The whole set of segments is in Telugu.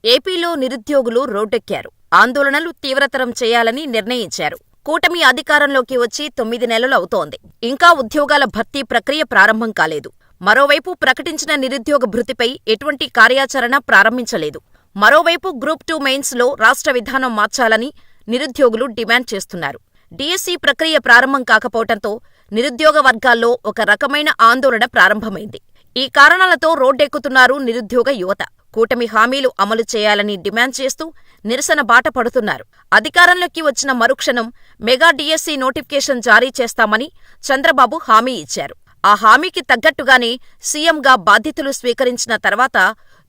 ఏపీలో నిరుద్యోగులు రోడ్డెక్కారు. ఆందోళనలు తీవ్రతరం చేయాలని నిర్ణయించారు. కూటమి అధికారంలోకి వచ్చి 9 నెలలు అవుతోంది. ఇంకా ఉద్యోగాల భర్తీ ప్రక్రియ ప్రారంభం కాలేదు. మరోవైపు ప్రకటించిన నిరుద్యోగ భృతిపై ఎటువంటి కార్యాచరణ ప్రారంభించలేదు. మరోవైపు గ్రూప్ 2 మెయిన్స్లో రాష్ట్ర విధానం మార్చాలని నిరుద్యోగులు డిమాండ్ చేస్తున్నారు. డిఎస్సి ప్రక్రియ ప్రారంభం కాకపోవటంతో నిరుద్యోగ వర్గాల్లో ఒక రకమైన ఆందోళన ప్రారంభమైంది. ఈ కారణాలతో రోడ్డెక్కుతున్నారు నిరుద్యోగ యువత. కూటమి హామీలు అమలు చేయాలని డిమాండ్ చేస్తూ నిరసన బాట పడుతున్నారు. అధికారంలోకి వచ్చిన మరుక్షణం మెగా డిఎస్సి నోటిఫికేషన్ జారీ చేస్తామని చంద్రబాబు హామీ ఇచ్చారు. ఆ హామీకి తగ్గట్టుగానే సీఎంగా బాధ్యతలు స్వీకరించిన తర్వాత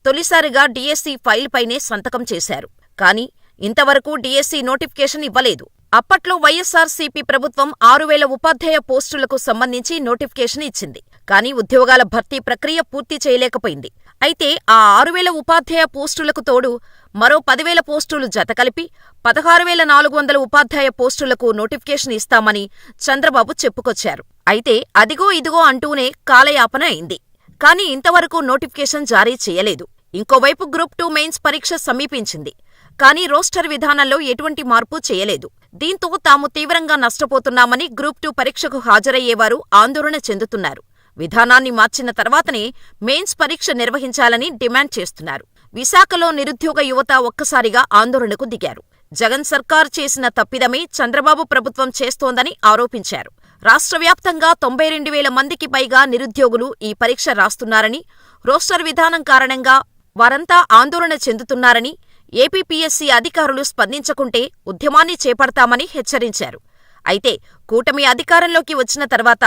తొలిసారిగా డిఎస్సి ఫైల్పైనే సంతకం చేశారు. కానీ ఇంతవరకు డిఎస్సి నోటిఫికేషన్ ఇవ్వలేదు. అప్పట్లో వైఎస్సార్సీపీ ప్రభుత్వం 6,000 ఉపాధ్యాయ పోస్టులకు సంబంధించి నోటిఫికేషన్ ఇచ్చింది. కానీ ఉద్యోగాల భర్తీ ప్రక్రియ పూర్తి చేయలేకపోయింది. అయితే ఆ 6,000 ఉపాధ్యాయ పోస్టులకు తోడు మరో 10,000 పోస్టులు జతకలిపి 16,400 ఉపాధ్యాయ పోస్టులకు నోటిఫికేషన్ ఇస్తామని చంద్రబాబు చెప్పుకొచ్చారు. అయితే అదిగో ఇదిగో అంటూనే కాలయాపన అయింది. కానీ ఇంతవరకు నోటిఫికేషన్ జారీ చేయలేదు. ఇంకోవైపు గ్రూప్ 2 మెయిన్స్ పరీక్ష సమీపించింది. కానీ రోస్టర్ విధానంలో ఎటువంటి మార్పు చేయలేదు. దీంతో తాము తీవ్రంగా నష్టపోతున్నామని గ్రూప్ 2 పరీక్షకు హాజరయ్యేవారు ఆందోళన చెందుతున్నారు. విధానాన్ని మార్చిన తర్వాతనే మెయిన్స్ పరీక్ష నిర్వహించాలని డిమాండ్ చేస్తున్నారు. విశాఖలో నిరుద్యోగ యువత ఒక్కసారిగా ఆందోళనకు దిగారు. జగన్ సర్కార్ చేసిన తప్పిదమే చంద్రబాబు ప్రభుత్వం చేస్తోందని ఆరోపించారు. రాష్ట్ర వ్యాప్తంగా 92,000 మందికి పైగా నిరుద్యోగులు ఈ పరీక్ష రాస్తున్నారని, రోస్టర్ విధానం కారణంగా వారంతా ఆందోళన చెందుతున్నారని, ఏపీపీఎస్సీ అధికారులు స్పందించకుంటే ఉద్యమాన్ని చేపడతామని హెచ్చరించారు. అయితే కూటమి అధికారంలోకి వచ్చిన తర్వాత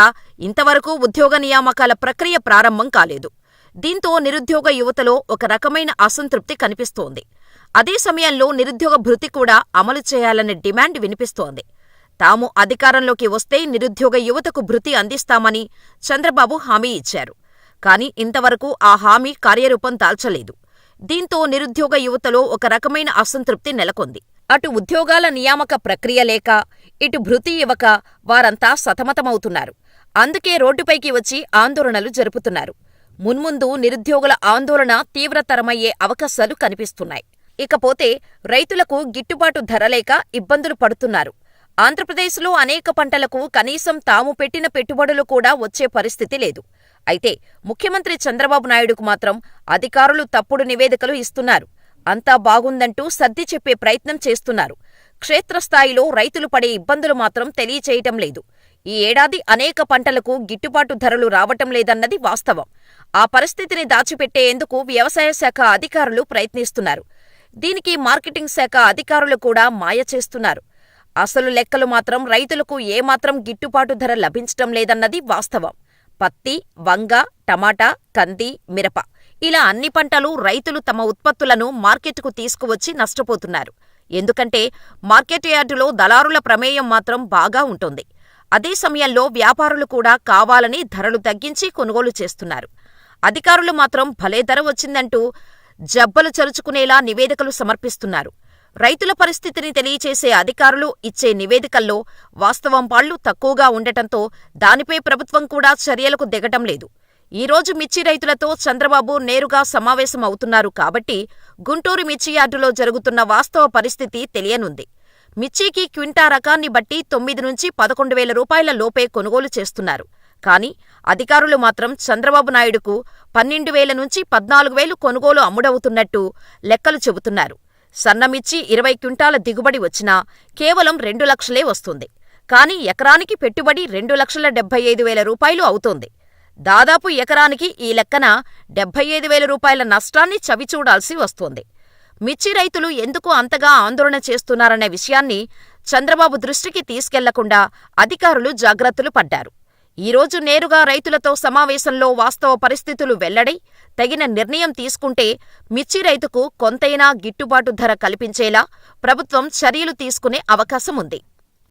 ఇంతవరకు ఉద్యోగ నియామకాల ప్రక్రియ ప్రారంభం కాలేదు. దీంతో నిరుద్యోగ యువతలో ఒక రకమైన అసంతృప్తి కనిపిస్తోంది. అదే సమయంలో నిరుద్యోగ భృతి కూడా అమలు చేయాలనే డిమాండ్ వినిపిస్తోంది. తాము అధికారంలోకి వస్తే నిరుద్యోగ యువతకు భృతి అందిస్తామని చంద్రబాబు హామీ ఇచ్చారు. కానీ ఇంతవరకు ఆ హామీ కార్యరూపం దాల్చలేదు. దీంతో నిరుద్యోగ యువతలో ఒక రకమైన అసంతృప్తి నెలకొంది. అటు ఉద్యోగాల నియామక ప్రక్రియ లేక, ఇటు భృతి ఇవ్వక వారంతా సతమతమవుతున్నారు. అందుకే రోడ్డుపైకి వచ్చి ఆందోళనలు జరుపుతున్నారు. మున్ముందు నిరుద్యోగుల ఆందోళన తీవ్రతరమయ్యే అవకాశాలు కనిపిస్తున్నాయి. ఇకపోతే రైతులకు గిట్టుబాటు ధర లేక ఇబ్బందులు పడుతున్నారు. ఆంధ్రప్రదేశ్లో అనేక పంటలకు కనీసం తాము పెట్టిన పెట్టుబడులు కూడా వచ్చే పరిస్థితి లేదు. అయితే ముఖ్యమంత్రి చంద్రబాబు నాయుడుకు మాత్రం అధికారులు తప్పుడు నివేదికలు ఇస్తున్నారు. అంతా బాగుందంటూ సర్ది చెప్పే ప్రయత్నం చేస్తున్నారు. క్షేత్రస్థాయిలో రైతులు పడే ఇబ్బందులు మాత్రం తెలియచేయటం లేదు. ఈ ఏడాది అనేక పంటలకు గిట్టుబాటు ధరలు రావటం లేదన్నది వాస్తవం. ఆ పరిస్థితిని దాచిపెట్టేందుకు వ్యవసాయ శాఖ అధికారులు ప్రయత్నిస్తున్నారు. దీనికి మార్కెటింగ్ శాఖ అధికారులు కూడా మాయ చేస్తున్నారు. అసలు లెక్కలు మాత్రం రైతులకు ఏమాత్రం గిట్టుబాటు ధర లభించటం లేదన్నది వాస్తవం. పత్తి, వంగ, టమాటా, కంది, మిరప ఇలా అన్ని పంటలు రైతులు తమ ఉత్పత్తులను మార్కెట్కు తీసుకువచ్చి నష్టపోతున్నారు. ఎందుకంటే మార్కెట్ యార్డులో దళారుల ప్రమేయం మాత్రం బాగా ఉంటుంది. అదే సమయంలో వ్యాపారులు కూడా కావాలని ధరలు తగ్గించి కొనుగోలు చేస్తున్నారు. అధికారులు మాత్రం భలే ధర వచ్చిందంటూ జబ్బలు చరుచుకునేలా నివేదికలు సమర్పిస్తున్నారు. రైతుల పరిస్థితిని తెలియచేసే అధికారులు ఇచ్చే నివేదికల్లో వాస్తవం పాళ్లు తక్కువగా ఉండటంతో దానిపై ప్రభుత్వం కూడా చర్యలకు దిగటం లేదు. ఈరోజు మిర్చి రైతులతో చంద్రబాబు నేరుగా సమావేశం అవుతున్నారు కాబట్టి గుంటూరు మిర్చి యార్డులో జరుగుతున్న వాస్తవ పరిస్థితి తెలియనుంది. మిర్చికి క్వింటా రకాన్ని బట్టి 9 నుంచి 11,000 రూపాయల లోపే కొనుగోలు చేస్తున్నారు. కానీ అధికారులు మాత్రం చంద్రబాబు నాయుడుకు 12,000 నుంచి 14,000 కొనుగోలు అమ్ముడవుతున్నట్టు లెక్కలు చెబుతున్నారు. సన్నమిర్చి 20 క్వింటాల దిగుబడి వచ్చినా కేవలం 2 లక్షలే వస్తుంది. కానీ ఎకరానికి పెట్టుబడి 2,75,000 రూపాయలు అవుతోంది. దాదాపు ఎకరానికి ఈ లెక్కన 75,000 రూపాయల నష్టాన్ని చవిచూడాల్సి వస్తోంది. మిర్చి రైతులు ఎందుకు అంతగా ఆందోళన చేస్తున్నారనే విషయాన్ని చంద్రబాబు దృష్టికి తీసుకెళ్లకుండా అధికారులు జాగ్రత్తలు పడ్డారు. ఈరోజు నేరుగా రైతులతో సమావేశంలో వాస్తవ పరిస్థితులు వెల్లడై తగిన నిర్ణయం తీసుకుంటే మిర్చి రైతుకు కొంతైనా గిట్టుబాటు ధర కల్పించేలా ప్రభుత్వం చర్యలు తీసుకునే అవకాశం ఉంది.